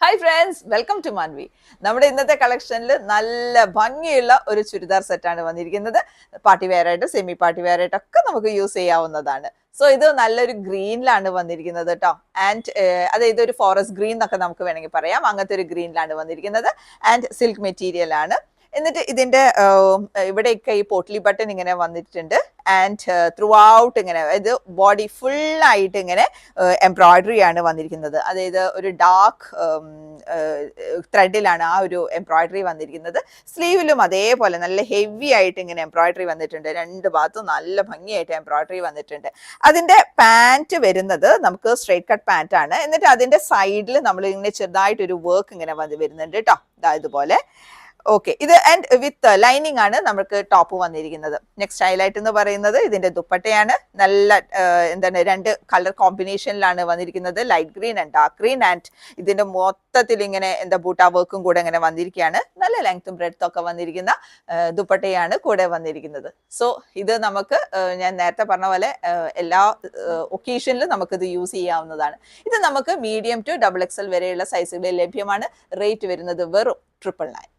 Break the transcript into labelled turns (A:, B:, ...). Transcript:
A: Hi friends, welcome to Manvi. നമ്മുടെ ഇന്നത്തെ കളക്ഷനിൽ നല്ല ഭംഗിയുള്ള ഒരു ചുരിദാർ സെറ്റാണ് വന്നിരിക്കുന്നത്. പാർട്ടി വെയർ ആയിട്ട് സെമി പാർട്ടി വെയർ ആയിട്ടൊക്കെ നമുക്ക് യൂസ് ചെയ്യാവുന്നതാണ്. സോ ഇത് നല്ലൊരു ഗ്രീനിലാണ് വന്നിരിക്കുന്നത് കേട്ടോ. ആൻഡ് അതായത് ഒരു ഫോറസ്റ്റ് ഗ്രീൻ എന്നൊക്കെ നമുക്ക് വേണമെങ്കിൽ പറയാം. അങ്ങനത്തെ ഒരു ഗ്രീനിലാണ് വന്നിരിക്കുന്നത്. ആൻഡ് സിൽക്ക് മെറ്റീരിയൽ ആണ്. എന്നിട്ട് ഇതിന്റെ ഇവിടെയൊക്കെ ഈ പോട്ട്ലി ബട്ടൺ ഇങ്ങനെ വന്നിട്ടുണ്ട്. ആൻഡ് ത്രൂ ഔട്ട് ഇങ്ങനെ ഇത് ബോഡി ഫുൾ ആയിട്ട് ഇങ്ങനെ എംബ്രോയിഡറി ആണ് വന്നിരിക്കുന്നത്. അതായത് ഒരു ഡാർക്ക് ത്രെഡിലാണ് ആ ഒരു എംബ്രോയിഡറി വന്നിരിക്കുന്നത്. സ്ലീവിലും അതേപോലെ നല്ല ഹെവി ആയിട്ട് ഇങ്ങനെ എംബ്രോയിഡറി വന്നിട്ടുണ്ട്. രണ്ട് ഭാഗത്തും നല്ല ഭംഗിയായിട്ട് എംബ്രോയിഡറി വന്നിട്ടുണ്ട്. അതിന്റെ പാൻറ് വരുന്നത് നമുക്ക് സ്ട്രേറ്റ് കട്ട് പാൻറ് ആണ്. എന്നിട്ട് അതിന്റെ സൈഡിൽ നമ്മൾ ഇങ്ങനെ ചെറുതായിട്ടൊരു വർക്ക് ഇങ്ങനെ വരുന്നുണ്ട് കേട്ടോ. ഇതുപോലെ. ഓക്കെ, ഇത് ആൻഡ് വിത്ത് ലൈനിങ് ആണ് നമുക്ക് ടോപ്പ് വന്നിരിക്കുന്നത്. നെക്സ്റ്റ് ഹൈലൈറ്റ് എന്ന് പറയുന്നത് ഇതിന്റെ ദുപ്പട്ടയാണ്. നല്ല എന്താണ് രണ്ട് കളർ കോമ്പിനേഷനിലാണ് വന്നിരിക്കുന്നത്. Light green and dark green. And ഇതിന്റെ മൊത്തത്തിൽ ഇങ്ങനെ ബൂട്ടാ വർക്കും കൂടെ ഇങ്ങനെ വന്നിരിക്കുകയാണ്. നല്ല ലെങ്ത്തും ബ്രെഡ്ത്തും ഒക്കെ വന്നിരിക്കുന്ന ദുപ്പട്ടയാണ് കൂടെ വന്നിരിക്കുന്നത്. സോ ഇത് നമുക്ക് ഞാൻ നേരത്തെ പറഞ്ഞ പോലെ എല്ലാ ഒക്കേഷനിലും നമുക്കിത് യൂസ് ചെയ്യാവുന്നതാണ്. ഇത് നമുക്ക് മീഡിയം ടു XXL വരെയുള്ള സൈസുകളിൽ ലഭ്യമാണ്. റേറ്റ് വരുന്നത് വെറും 999.